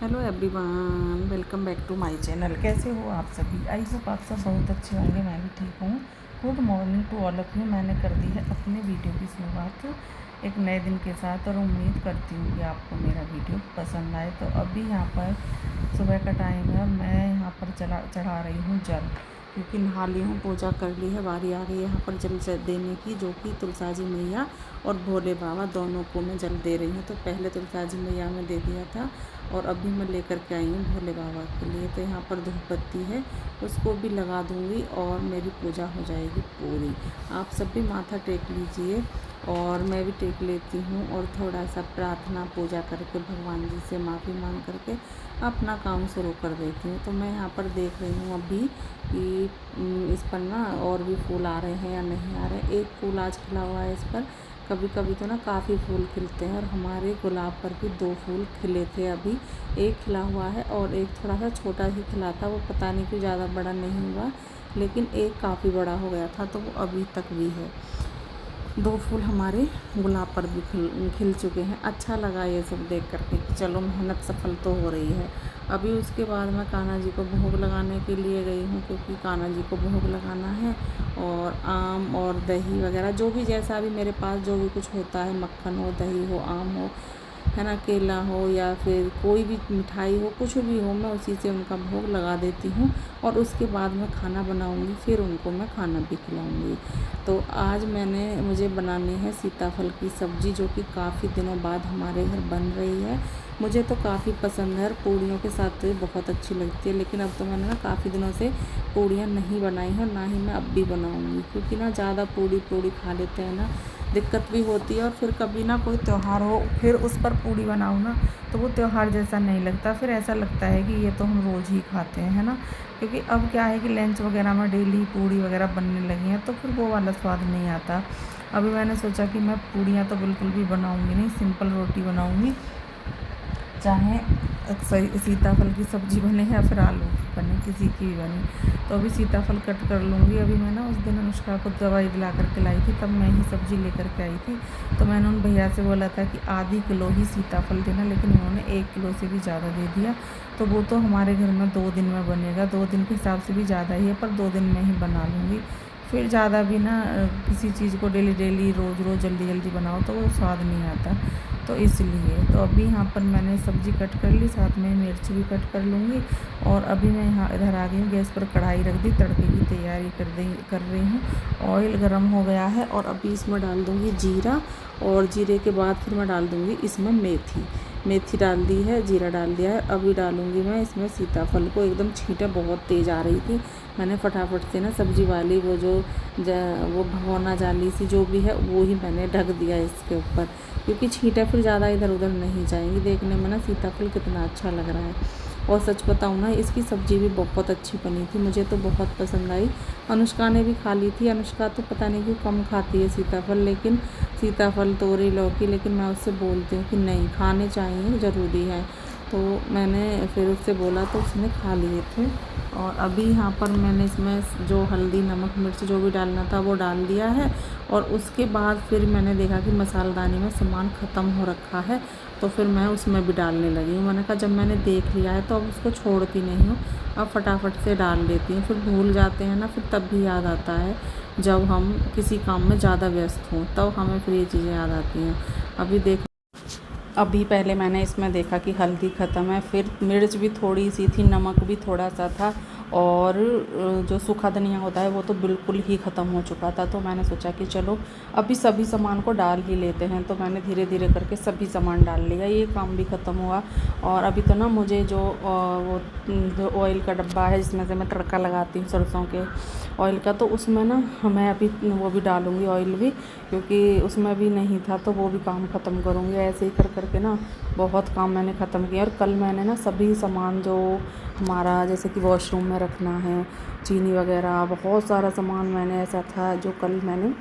Hello everyone, welcome back to my channel. कैसे हो आप सभी? आई होप आप सब बहुत अच्छे होंगे। मैं भी ठीक हूँ। Good morning to all of you. मैंने कर दी है अपने वीडियो की शुरुआत एक नए दिन के साथ और उम्मीद करती हूँ कि आपको मेरा वीडियो पसंद आए। तो अभी यहाँ पर सुबह का टाइम है और मैं यहाँ पर चढ़ा रही हूँ जल, क्योंकि नहा ली हूँ, पूजा कर ली है। बारी आ गई है यहाँ पर जल देने की, जो कि तुलसा जी मैया और भोले बाबा दोनों को मैं जल दे रही हूँ। तो पहले तुलसा जी मैया में दे दिया था और अभी मैं लेकर के आई हूँ भोले बाबा के लिए। तो यहाँ पर धूप बत्ती है, उसको भी लगा दूँगी और मेरी पूजा हो जाएगी पूरी। आप सब भी माथा टेक लीजिए और मैं भी टेक लेती हूँ और थोड़ा सा प्रार्थना पूजा करके भगवान जी से माफ़ी मांग करके अपना काम शुरू कर देती हूँ। तो मैं यहाँ पर देख रही हूँ अभी कि इस पर ना और भी फूल आ रहे हैं या नहीं आ रहे। एक फूल आज खिला हुआ है इस पर। कभी कभी तो ना काफ़ी फूल खिलते हैं और हमारे गुलाब पर भी 2 फूल खिले थे। अभी एक खिला हुआ है और एक थोड़ा सा छोटा ही खिला था, वो पता नहीं क्यों ज़्यादा बड़ा नहीं हुआ, लेकिन एक काफ़ी बड़ा हो गया था, तो वो अभी तक भी है। 2 फूल हमारे गुलाब पर भी खिल चुके हैं। अच्छा लगा ये सब देख करके कि चलो मेहनत सफल तो हो रही है। अभी उसके बाद मैं कान्हा जी को भोग लगाने के लिए गई हूँ, क्योंकि कान्हा जी को भोग लगाना है। और आम और दही वगैरह जो भी जैसा भी मेरे पास जो भी कुछ होता है, मक्खन हो, दही हो, आम हो, है ना, केला हो या फिर कोई भी मिठाई हो, कुछ भी हो, मैं उसी से उनका भोग लगा देती हूँ। और उसके बाद मैं खाना बनाऊँगी, फिर उनको मैं खाना भी खिलाऊँगी। तो आज मुझे बनानी है सीताफल की सब्ज़ी, जो कि काफ़ी दिनों बाद हमारे घर बन रही है। मुझे तो काफ़ी पसंद है और पूड़ियों के साथ तो ये बहुत अच्छी लगती है। लेकिन अब तो मैंने ना काफ़ी दिनों से पूड़ियाँ नहीं बनाई हैं और ना ही मैं अब भी बनाऊँगी, क्योंकि ना ज़्यादा पूड़ी खा लेते हैं ना, दिक्कत भी होती है। और फिर कभी ना कोई त्यौहार हो, फिर उस पर पूड़ी बनाऊँ ना, तो वो त्यौहार जैसा नहीं लगता। फिर ऐसा लगता है कि ये तो हम रोज़ ही खाते हैं, है ना। क्योंकि अब क्या है कि लंच वगैरह में डेली पूड़ी वगैरह बनने लगी हैं, तो फिर वो वाला स्वाद नहीं आता। अभी मैंने सोचा कि मैं पूड़ियाँ तो बिल्कुल भी बनाऊँगी नहीं, सिंपल रोटी बनाऊँगी, चाहे सीताफल की सब्ज़ी बने या फिर आलू की बने, किसी की भी बने। तो अभी सीताफल कट कर लूँगी। अभी मैं ना उस दिन अनुष्का को दवाई दिला करके लाई थी, तब मैं ही सब्ज़ी लेकर के आई थी। तो मैंने उन भैया से बोला था कि आधी किलो ही सीताफल देना, लेकिन उन्होंने 1 किलो से भी ज़्यादा दे दिया। तो वो तो हमारे घर में 2 दिन में बनेगा। 2 दिन के हिसाब से भी ज़्यादा ही है, पर 2 दिन में ही बना लूँगी। फिर ज़्यादा भी ना किसी चीज़ को डेली रोज़ जल्दी बनाओ तो वो स्वाद नहीं आता। तो इसलिए तो अभी यहाँ पर मैंने सब्ज़ी कट कर ली, साथ में मिर्च भी कट कर लूँगी। और अभी मैं यहाँ इधर आ गई हूँ, गैस पर कढ़ाई रख दी, तड़के की तैयारी कर रही हूँ। ऑयल गरम हो गया है और अभी इसमें डाल दूँगी जीरा, और जीरे के बाद फिर मैं डाल दूँगी इसमें मेथी डाल दी है, जीरा डाल दिया है। अभी डालूँगी मैं इसमें सीताफल को। एकदम छींटें बहुत तेज़ आ रही थी, मैंने फटाफट से ना सब्ज़ी वाली वो भगोना जाली सी जो भी है वो ही मैंने ढक दिया इसके ऊपर, क्योंकि छींटें फिर ज़्यादा इधर उधर नहीं जाएंगी। देखने में ना सीताफल कितना अच्छा लग रहा है। और सच बताऊँ ना, इसकी सब्ज़ी भी बहुत अच्छी बनी थी, मुझे तो बहुत पसंद आई। अनुष्का ने भी खा ली थी। अनुष्का तो पता नहीं क्यों कम खाती है सीताफल, लेकिन सीताफल, तोरी, लौकी, लेकिन मैं उससे बोलती हूँ कि नहीं, खाने चाहिए, ज़रूरी है। तो मैंने फिर उससे बोला तो उसने खा लिए थे। और अभी यहाँ पर मैंने इसमें जो हल्दी, नमक, मिर्च जो भी डालना था वो डाल दिया है। और उसके बाद फिर मैंने देखा कि मसालेदानी में सामान ख़त्म हो रखा है, तो फिर मैं उसमें भी डालने लगी हूँ। मैंने कहा जब मैंने देख लिया है तो अब उसको छोड़ती नहीं हूँ, अब फटाफट से डाल देती हूँ। फिर भूल जाते हैं ना, फिर तब भी याद आता है जब हम किसी काम में ज़्यादा व्यस्त हों, तब हमें फिर ये चीज़ें याद आती हैं। अभी पहले मैंने इसमें देखा कि हल्दी ख़त्म है, फिर मिर्च भी थोड़ी सी थी, नमक भी थोड़ा सा था, और जो सूखा धनिया होता है वो तो बिल्कुल ही ख़त्म हो चुका था। तो मैंने सोचा कि चलो अभी सभी सामान को डाल ही लेते हैं। तो मैंने धीरे धीरे करके सभी सामान डाल लिया, ये काम भी ख़त्म हुआ। और अभी तो ना मुझे जो ऑयल का डब्बा है जिसमें से मैं तड़का लगाती हूँ सरसों के ऑयल का, तो उसमें ना मैं अभी वो भी डालूँगी ऑयल भी, क्योंकि उसमें भी नहीं था, तो वो भी काम ख़त्म करूँगी। ऐसे ही कर करके ना बहुत काम मैंने ख़त्म किया। और कल मैंने ना सभी सामान जो हमारा जैसे कि वॉशरूम में रखना है, चीनी वगैरह, बहुत सारा सामान मैंने ऐसा था जो कल मैंने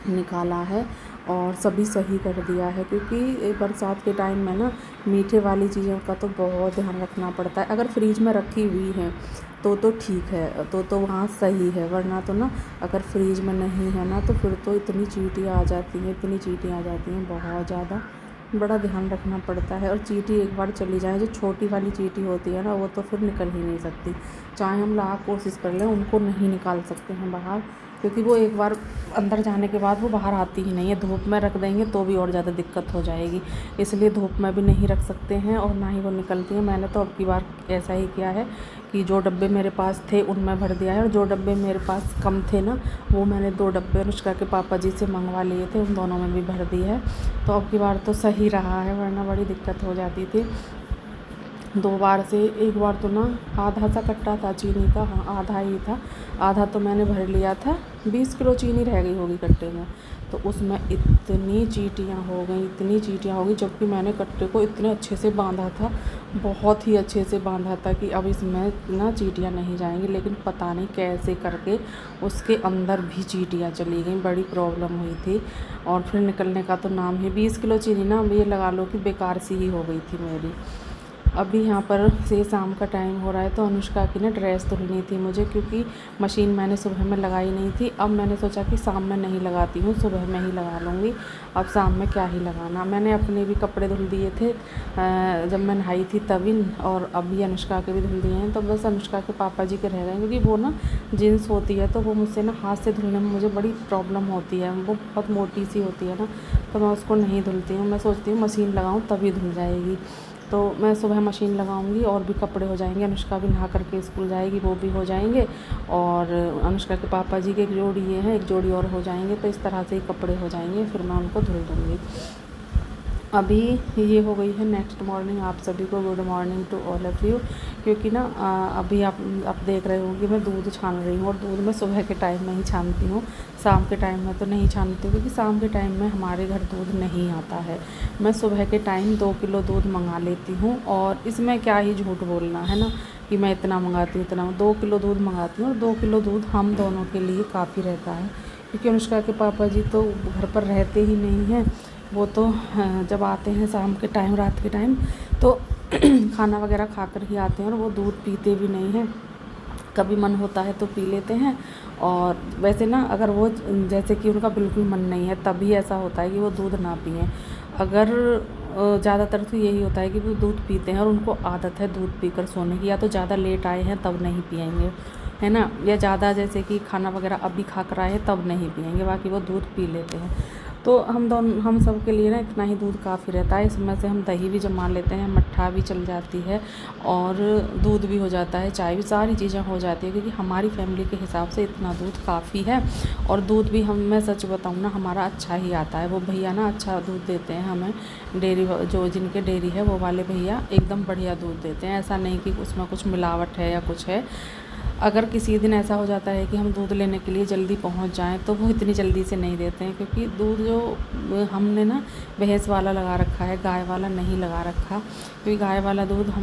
निकाला है और सभी सही कर दिया है। क्योंकि बरसात के टाइम में ना मीठे वाली चीज़ों का तो बहुत ध्यान रखना पड़ता है। अगर फ्रीज में रखी हुई है तो ठीक है, तो वहाँ सही है, वरना तो ना अगर फ्रीज में नहीं है ना, तो फिर तो इतनी चींटियाँ आ जाती हैं बहुत ज़्यादा। बड़ा ध्यान रखना पड़ता है। और चींटी एक बार चली जाए, जो छोटी वाली चींटी होती है ना, वो तो फिर निकल ही नहीं सकती, चाहे हम लाख कोशिश कर लें, उनको नहीं निकाल सकते हैं बाहर, क्योंकि वो एक बार अंदर जाने के बाद वो बाहर आती ही नहीं है। धूप में रख देंगे तो भी और ज़्यादा दिक्कत हो जाएगी, इसलिए धूप में भी नहीं रख सकते हैं और ना ही वो निकलती हैं। मैंने तो अब की बार ऐसा ही किया है कि जो डब्बे मेरे पास थे उनमें भर दिया है, और जो डब्बे मेरे पास कम थे ना, वो मैंने 2 डब्बे अनुष्का के पापा जी से मंगवा लिए थे, उन दोनों में भी भर दी है। तो अब की बार तो सही रहा है, वरना बड़ी दिक्कत हो जाती थी 2 बार से। एक बार तो ना आधा सा कट्टा था चीनी का, हाँ आधा ही था, आधा तो मैंने भर लिया था, 20 किलो चीनी रह गई होगी कट्टे में, तो उसमें इतनी चींटियाँ हो गई, इतनी चींटियाँ हो गई, जबकि मैंने कट्टे को इतने अच्छे से बांधा था, बहुत ही अच्छे से बांधा था कि अब इसमें ना चींटियाँ नहीं जाएंगी, लेकिन पता नहीं कैसे करके उसके अंदर भी चींटियाँ चली गई, बड़ी प्रॉब्लम हुई थी। और फिर निकलने का तो नाम ही, 20 किलो चीनी ना ये लगा लो कि बेकार सी ही हो गई थी मेरी। अभी यहाँ पर से शाम का टाइम हो रहा है, तो अनुष्का की ना ड्रेस धुलनी थी मुझे, क्योंकि मशीन मैंने सुबह में लगाई नहीं थी। अब मैंने सोचा कि शाम में नहीं लगाती हूँ, सुबह में ही लगा लूँगी, अब शाम में क्या ही लगाना। मैंने अपने भी कपड़े धुल दिए थे जब मैं नहाई थी तभी, और अभी अनुष्का के भी धुल दिए हैं। तो बस अनुष्का के पापा जी के रह गए, क्योंकि वो ना जीन्स होती है, तो वो मुझसे ना हाथ से धुलने में मुझे बड़ी प्रॉब्लम होती है, वो बहुत मोटी सी होती है ना, तो मैं उसको नहीं धुलती हूँ। मैं सोचती हूँ मशीन लगाऊँ तभी धुल जाएगी, तो मैं सुबह मशीन लगाऊंगी और भी कपड़े हो जाएंगे। अनुष्का भी नहा करके स्कूल जाएगी, वो भी हो जाएंगे, और अनुष्का के पापा जी के एक जोड़ी ये हैं, एक जोड़ी और हो जाएंगे, तो इस तरह से ही कपड़े हो जाएंगे, फिर मैं उनको धुल दूँगी। अभी ये हो गई है नेक्स्ट मॉर्निंग। आप सभी को good morning to all of you. क्योंकि ना अभी आप देख रहे होंगे मैं दूध छान रही हूँ, और दूध मैं सुबह के टाइम में ही छानती हूँ, शाम के टाइम में तो नहीं छानती हूँ, क्योंकि शाम के टाइम में हमारे घर दूध नहीं आता है। मैं सुबह के टाइम 2 किलो दूध मंगा लेती हूँ, और इसमें क्या ही झूठ बोलना है ना कि मैं इतना मंगाती हूँ, इतना 2 किलो दूध मंगाती हूँ, और 2 किलो दूध हम दोनों के लिए काफ़ी रहता है, क्योंकि अनुष्का के पापा जी तो घर पर रहते ही नहीं हैं। वो तो जब आते हैं शाम के टाइम, रात के टाइम, तो खाना वगैरह खाकर ही आते हैं, और वो दूध पीते भी नहीं हैं। कभी मन होता है तो पी लेते हैं, और वैसे ना अगर वो जैसे कि उनका बिल्कुल मन नहीं है तभी ऐसा होता है कि वो दूध ना पिएं। अगर ज़्यादातर तो यही होता है कि वो दूध पीते हैं और उनको आदत है दूध पीकर सोने की, या तो ज़्यादा लेट आए हैं तब नहीं पिएंगे, है ना, या ज़्यादा जैसे कि खाना वगैरह अभी खा कर आए हैं तब नहीं पिएंगे, बाकी वो दूध पी लेते हैं। तो हम सब के लिए ना इतना ही दूध काफ़ी रहता है। इसमें से हम दही भी जमा लेते हैं, मट्ठा भी चल जाती है, और दूध भी हो जाता है, चाय भी, सारी चीज़ें हो जाती है, क्योंकि हमारी फैमिली के हिसाब से इतना दूध काफ़ी है। और दूध भी मैं सच बताऊँ ना, हमारा अच्छा ही आता है। वो भैया ना अच्छा दूध देते हैं हमें, डेयरी जो जिनके डेयरी है वो वाले भैया एकदम बढ़िया दूध देते हैं, ऐसा नहीं कि उसमें कुछ मिलावट है या कुछ है। अगर किसी दिन ऐसा हो जाता है कि हम दूध लेने के लिए जल्दी पहुंच जाएं, तो वो इतनी जल्दी से नहीं देते हैं, क्योंकि दूध जो हमने ना भैंस वाला लगा रखा है, गाय वाला नहीं लगा रखा। क्योंकि गाय वाला दूध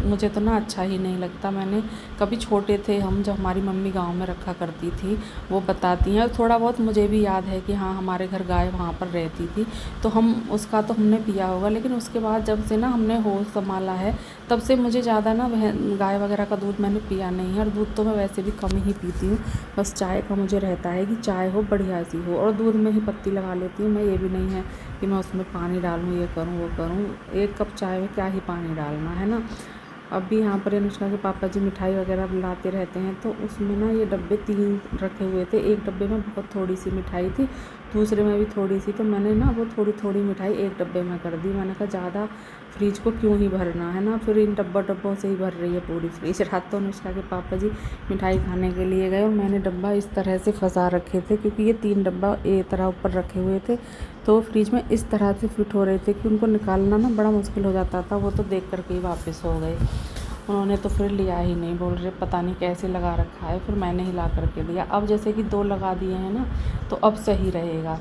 मुझे तो ना अच्छा ही नहीं लगता। मैंने कभी छोटे थे हम, जब हमारी मम्मी गांव में रखा करती थी, वो बताती हैं, थोड़ा बहुत मुझे भी याद है कि हाँ हमारे घर गाय वहाँ पर रहती थी, तो हम उसका तो हमने पिया होगा। लेकिन उसके बाद जब से ना हमने होश संभाला है, तब से मुझे ज़्यादा ना गाय वगैरह का दूध मैंने पिया नहीं है। और दूध तो मैं वैसे भी कम ही पीती हूँ, बस चाय का मुझे रहता है कि चाय हो बढ़िया सी हो, और दूध में ही पत्ती लगा लेती हूँ मैं। ये भी नहीं है कि मैं उसमें पानी डालूँ, ये करूँ वो करूँ, 1 कप चाय में क्या ही पानी डालना है ना। अभी यहाँ पर अनुष्का के पापा जी मिठाई वगैरह लाते रहते हैं, तो उसमें ना ये डब्बे 3 रखे हुए थे। एक डब्बे में बहुत थोड़ी सी मिठाई थी, दूसरे में भी थोड़ी सी, तो मैंने ना वो थोड़ी थोड़ी मिठाई एक डब्बे में कर दी। मैंने कहा ज़्यादा फ्रिज को क्यों ही भरना है ना, फिर इन डब्बों से ही भर रही है पूरी फ्रिज। रात तो अनुष्का के पापा जी मिठाई खाने के लिए गए, और मैंने डब्बा इस तरह से फंसा रखे थे, क्योंकि ये 3 डब्बा एक तरह ऊपर रखे हुए थे, तो फ्रिज में इस तरह से फिट हो रहे थे कि उनको निकालना ना बड़ा मुश्किल हो जाता था। वो तो देख करके ही वापस हो गए, उन्होंने तो फिर लिया ही नहीं, बोल रहे पता नहीं कैसे लगा रखा है, फिर मैंने ही ला करके दिया। अब जैसे कि 2 लगा दिए हैं ना, तो अब सही रहेगा।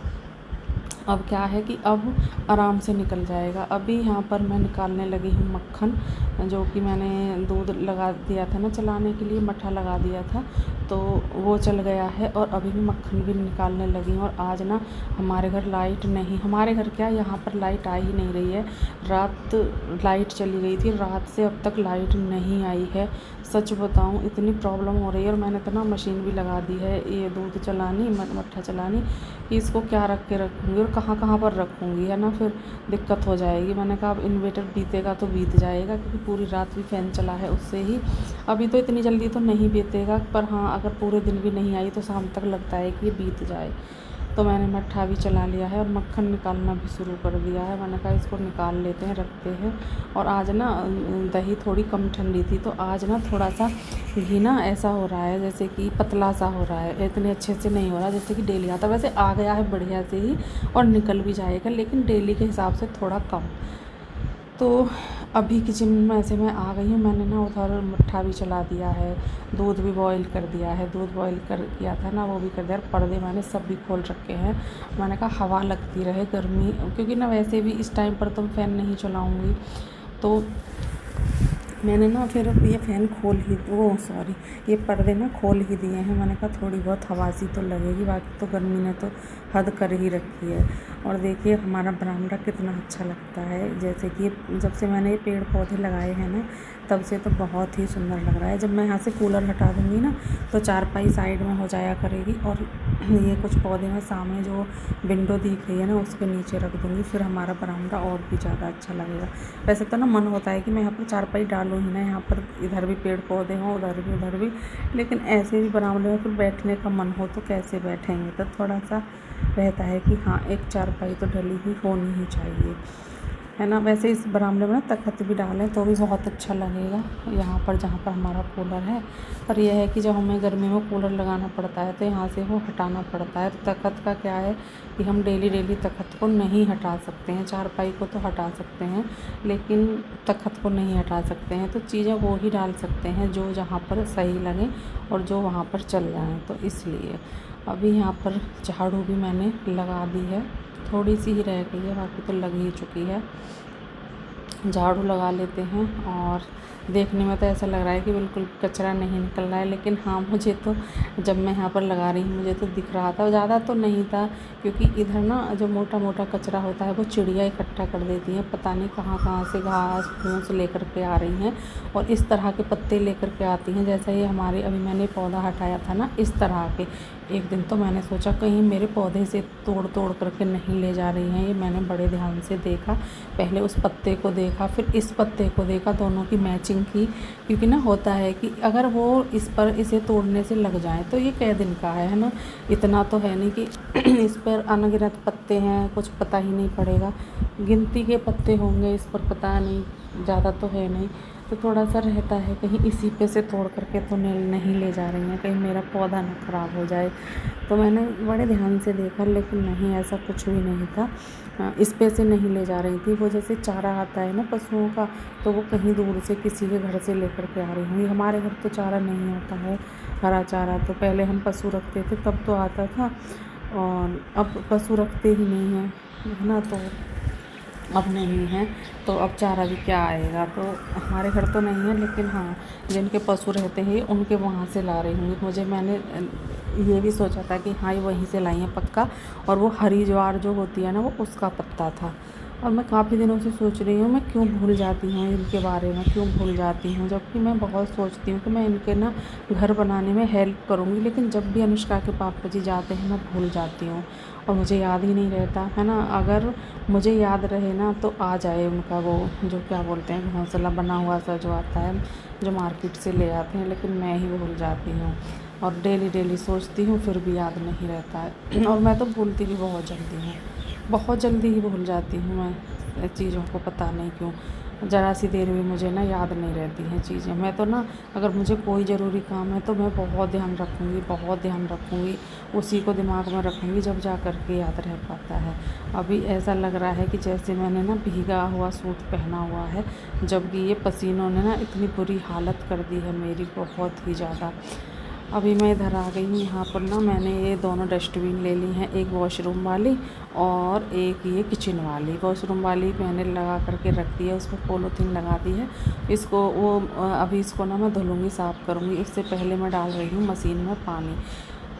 अब क्या है कि अब आराम से निकल जाएगा। अभी यहाँ पर मैं निकालने लगी हूँ मक्खन, जो कि मैंने दूध लगा दिया था ना चलाने के लिए, मट्ठा लगा दिया था, तो वो चल गया है और अभी मैं मक्खन भी निकालने लगी हूँ। और आज ना हमारे घर लाइट नहीं, हमारे घर क्या, यहाँ पर लाइट आ ही नहीं रही है। रात लाइट चली गई थी, रात से अब तक लाइट नहीं आई है। सच बताऊँ इतनी प्रॉब्लम हो रही है। और मैंने तो ना मशीन भी लगा दी है, ये दूध चलानी, मट्ठा चलानी, कि इसको क्या रख के रखूँगी और कहाँ कहाँ पर रखूँगी, है ना, फिर दिक्कत हो जाएगी। मैंने कहा अब इन्वर्टर बीतेगा तो बीत जाएगा, क्योंकि पूरी रात भी फ़ैन चला है उससे ही। अभी तो इतनी जल्दी तो नहीं बीतेगा, पर हाँ अगर पूरे दिन भी नहीं आई तो शाम तक लगता है कि ये बीत जाए। तो मैंने मट्ठा भी चला लिया है और मक्खन निकालना भी शुरू कर दिया है। मैंने कहा इसको निकाल लेते हैं, रखते हैं। और आज ना दही थोड़ी कम ठंडी थी, तो आज ना थोड़ा सा घी ना ऐसा हो रहा है जैसे कि पतला सा हो रहा है, इतने अच्छे से नहीं हो रहा जैसे कि डेली आता। वैसे आ गया है बढ़िया से ही और निकल भी जाएगा, लेकिन डेली के हिसाब से थोड़ा कम। तो अभी किचन में ऐसे मैं आ गई हूँ। मैंने ना उधर मट्ठा भी चला दिया है, दूध भी बॉईल कर दिया है, दूध बॉईल कर किया था ना वो भी कर दिया। पर्दे मैंने सब भी खोल रखे हैं। मैंने कहा हवा लगती रहे, गर्मी, क्योंकि ना वैसे भी इस टाइम पर तो फ़ैन नहीं चलाऊँगी। तो मैंने ना फिर ये फ़ैन खोल ही, वो सॉरी, ये पर्दे ना खोल ही दिए हैं। मैंने कहा थोड़ी बहुत हवा सी तो लगेगी, बाकी तो गर्मी ने तो हद कर ही रखी है। और देखिए हमारा बरामदा कितना अच्छा लगता है, जैसे कि जब से मैंने ये पेड़ पौधे लगाए हैं ना, तब से तो बहुत ही सुंदर लग रहा है। जब मैं यहाँ से कूलर हटा दूँगी ना, तो चारपाई साइड में हो जाया करेगी और ये कुछ पौधे मैं सामने जो विंडो दिख रही है ना उसके नीचे रख दूँगी, फिर हमारा बरामदा और भी ज़्यादा अच्छा लगेगा। वैसे तो ना मन होता है कि मैं यहाँ पर चारपाई डालूँ ही ना, यहाँ पर इधर भी पेड़ पौधे हों, उधर भी, लेकिन ऐसे भी बरामदे में फिर बैठने का मन हो तो कैसे बैठेंगे। तो थोड़ा सा रहता है कि हाँ एक चारपाई तो डली ही होनी ही चाहिए, है ना। वैसे इस बरामदे में ना तख़्त भी डालें तो भी बहुत अच्छा लगेगा, यहाँ पर जहाँ पर हमारा कूलर है। पर यह है कि जब हमें गर्मी में कूलर लगाना पड़ता है तो यहाँ से वो हटाना पड़ता है। तो तख़्त का क्या है कि हम डेली तख़्त को नहीं हटा सकते हैं। चारपाई को तो हटा सकते हैं, लेकिन तख़्त को नहीं हटा सकते हैं। तो चीज़ें वो ही डाल सकते हैं जो जहाँ पर सही लगें और जो वहाँ पर चल जाएँ। तो इसलिए अभी यहाँ पर झाड़ू भी मैंने लगा दी है, थोड़ी सी ही रह गई है, बाकी तो लग ही चुकी है। झाड़ू लगा लेते हैं। और देखने में तो ऐसा लग रहा है कि बिल्कुल कचरा नहीं निकल रहा है, लेकिन हाँ मुझे तो जब मैं यहाँ पर लगा रही हूँ मुझे तो दिख रहा था, ज़्यादा तो नहीं था, क्योंकि इधर ना जो मोटा मोटा कचरा होता है वो चिड़िया इकट्ठा कर देती हैं। पता नहीं कहाँ कहाँ से घास फूस लेकर के आ रही हैं और इस तरह के पत्ते लेकर के आती हैं। जैसा ये हमारे अभी मैंने पौधा हटाया था ना, इस तरह के। एक दिन तो मैंने सोचा कहीं मेरे पौधे से तोड़ करके नहीं ले जा रही हैं। ये मैंने बड़े ध्यान से देखा, पहले उस पत्ते को देखा फिर इस पत्ते को देखा, दोनों की मैचिंग की। क्योंकि ना होता है कि अगर वो इसे तोड़ने से लग जाए तो ये कै दिन का है ना। इतना तो है नहीं कि इस पर अनगिनत पत्ते हैं, कुछ पता ही नहीं पड़ेगा, गिनती के पत्ते होंगे इस पर, पता नहीं, ज़्यादा तो है नहीं। तो थोड़ा सा रहता है कहीं इसी पे से तोड़ करके तो नहीं ले जा रही हैं, कहीं मेरा पौधा ना ख़राब हो जाए। तो मैंने बड़े ध्यान से देखा, लेकिन नहीं, ऐसा कुछ भी नहीं था। इस पे से नहीं ले जा रही थी। वो जैसे चारा आता है ना पशुओं का, तो वो कहीं दूर से किसी के घर से लेकर के आ रही हुई। हमारे घर तो चारा नहीं आता है, हरा चारा। तो पहले हम पशु रखते थे तब तो आता था, और अब पशु रखते ही नहीं हैं, है ना। तो अब नहीं है तो अब चारा भी क्या आएगा। तो हमारे घर तो नहीं है, लेकिन हाँ जिनके पशु रहते हैं उनके वहाँ से ला रही हूँ। मैंने ये भी सोचा था कि हाँ ये वहीं से लाई हैं पक्का। और वो हरी ज्वार जो होती है ना, वो उसका पत्ता था। और मैं काफ़ी दिनों से सोच रही हूँ मैं क्यों भूल जाती हूँ इनके बारे में, क्यों भूल जाती हूँ, जबकि मैं बहुत सोचती हूँ कि मैं इनके ना घर बनाने में हेल्प करूँगी। लेकिन जब भी अनुष्का के पापा जी जाते हैं मैं भूल जाती हूँ और मुझे याद ही नहीं रहता, है ना। अगर मुझे याद रहे ना तो आ जाए उनका वो जो क्या बोलते हैं घोंसला बना हुआ सा जो आता है, जो मार्केट से ले आते हैं, लेकिन मैं ही भूल जाती हूँ। और डेली सोचती हूँ फिर भी याद नहीं रहता है। और मैं तो भूलती भी बहुत जल्दी हूँ, बहुत जल्दी ही भूल जाती हूँ मैं चीज़ों को, पता नहीं क्यों। ज़रा सी देर भी मुझे ना याद नहीं रहती हैं चीज़ें। मैं तो ना अगर मुझे कोई ज़रूरी काम है तो मैं बहुत ध्यान रखूँगी, उसी को दिमाग में रखूँगी, जब जा कर के याद रह पाता है। अभी ऐसा लग रहा है कि जैसे मैंने ना भीगा हुआ सूट पहना हुआ है, जबकि ये पसीनों ने ना इतनी बुरी हालत कर दी है मेरी, बहुत ही ज़्यादा। अभी मैं इधर आ गई हूँ। यहाँ पर ना मैंने ये दोनों डस्टबिन ले ली हैं, एक वॉशरूम वाली और एक ये किचन वाली। वॉशरूम वाली मैंने लगा करके रख दी है, उसमें पॉलीथीन लगा दी है। इसको अभी इसको ना मैं धुलूँगी, साफ़ करूँगी। उससे पहले मैं डाल रही हूँ मशीन में पानी।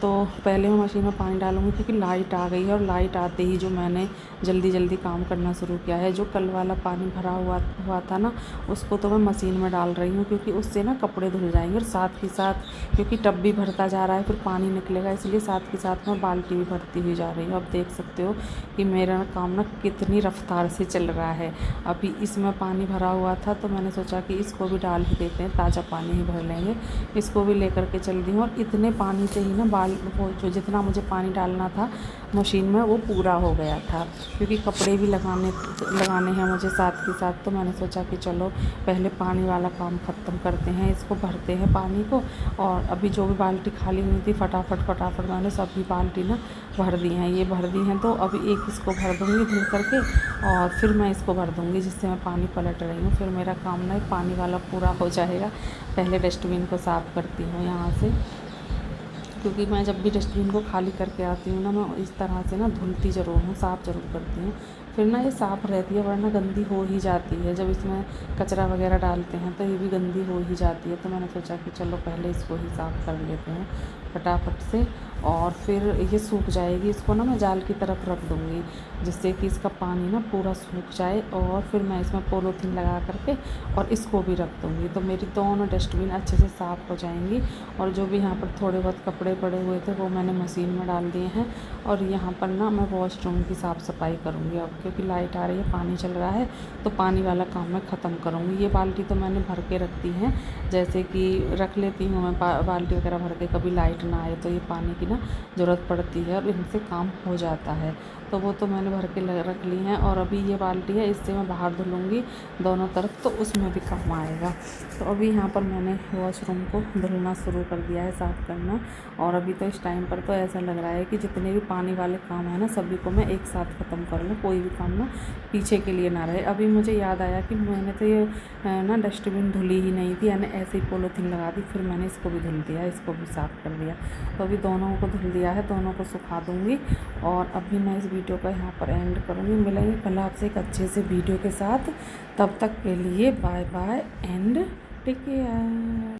तो पहले मैं मशीन में पानी डालूँगी क्योंकि लाइट आ गई है, और लाइट आते ही जो मैंने जल्दी जल्दी काम करना शुरू किया है। जो कल वाला पानी भरा हुआ था ना, उसको तो मैं मशीन में डाल रही हूँ क्योंकि उससे ना कपड़े धुल जाएंगे। और साथ ही साथ क्योंकि टब भी भरता जा रहा है, फिर पानी निकलेगा, इसलिए साथ के साथ मैं बाल्टी भी भरती हुई जा रही हूँ। अब देख सकते हो कि मेरा काम ना कितनी रफ्तार से चल रहा है। अभी इसमें पानी भरा हुआ था तो मैंने सोचा कि इसको भी डाल ही देते हैं, ताज़ा पानी ही भर लेंगे। इसको भी लेकर के चल दी हूँ, और इतने पानी से ही ना वो जो जितना मुझे पानी डालना था मशीन में वो पूरा हो गया था, क्योंकि कपड़े भी लगाने हैं मुझे साथ के साथ। तो मैंने सोचा कि चलो पहले पानी वाला काम ख़त्म करते हैं, इसको भरते हैं पानी को। और अभी जो भी बाल्टी खाली हुई थी फटाफट मैंने सभी बाल्टी ना भर दी हैं, ये भर दी हैं। तो अभी एक इसको भर दूँगी धुल करके, और फिर मैं इसको भर दूँगी जिससे मैं पानी पलट रही हूँ। फिर मेरा काम ना पानी वाला पूरा हो जाएगा। पहले डस्टबिन को साफ़ करती हूँ यहाँ से, क्योंकि मैं जब भी डस्टबिन को खाली करके आती हूँ ना, मैं इस तरह से ना धुलती ज़रूर हूँ, साफ़ ज़रूर करती हूँ। फिर ना ये साफ़ रहती है, वरना गंदी हो ही जाती है। जब इसमें कचरा वगैरह डालते हैं तो ये भी गंदी हो ही जाती है। तो मैंने सोचा कि चलो पहले इसको ही साफ़ कर लेते हैं फटाफट से, और फिर ये सूख जाएगी। इसको ना मैं जाल की तरफ रख दूँगी जिससे कि इसका पानी ना पूरा सूख जाए, और फिर मैं इसमें पॉलीथीन लगा करके और इसको भी रख दूँगी। तो मेरी दोनों डस्टबिन अच्छे से साफ़ हो जाएंगी। और जो भी यहाँ पर थोड़े बहुत कपड़े पड़े हुए थे वो मैंने मशीन में डाल दिए हैं। और यहाँ पर ना मैं वॉशरूम की साफ़ सफाई करूँगी अब, क्योंकि लाइट आ रही है, पानी चल रहा है, तो पानी वाला काम मैं ख़त्म करूँगी। ये बाल्टी तो मैंने भर के रख दी है, जैसे कि रख लेती हूँ मैं बाल्टी वगैरह भर के, कभी लाइट ना आए तो ये पानी की ना ज़रूरत पड़ती है और इनसे काम हो जाता है। तो वो तो मैंने भर के रख ली हैं। और अभी ये बाल्टी है, इससे मैं बाहर धुलूँगी दोनों तरफ, तो उसमें भी काम आएगा। तो अभी यहाँ पर मैंने वॉशरूम को धुलना शुरू कर दिया है, साफ़ करना। और अभी तो इस टाइम पर तो ऐसा लग रहा है कि जितने भी पानी वाले काम है ना, सभी को मैं एक साथ ख़त्म कर लूँ, कोई भी काम ना पीछे के लिए ना रहे। अभी मुझे याद आया कि मैंने तो ये ना डस्टबिन धुली ही नहीं थी, यानी ऐसे ही पॉलीथीन लगा दी, फिर मैंने इसको भी धुल दिया, इसको भी साफ़ कर दिया। तो अभी दोनों को धुल दिया है, दोनों को सुखा दूँगी। और अभी मैं इस वीडियो को यहाँ पर एंड करूँगी। मिलेंगे कल आपसे एक अच्छे से वीडियो के साथ। तब तक के लिए bye bye and take care.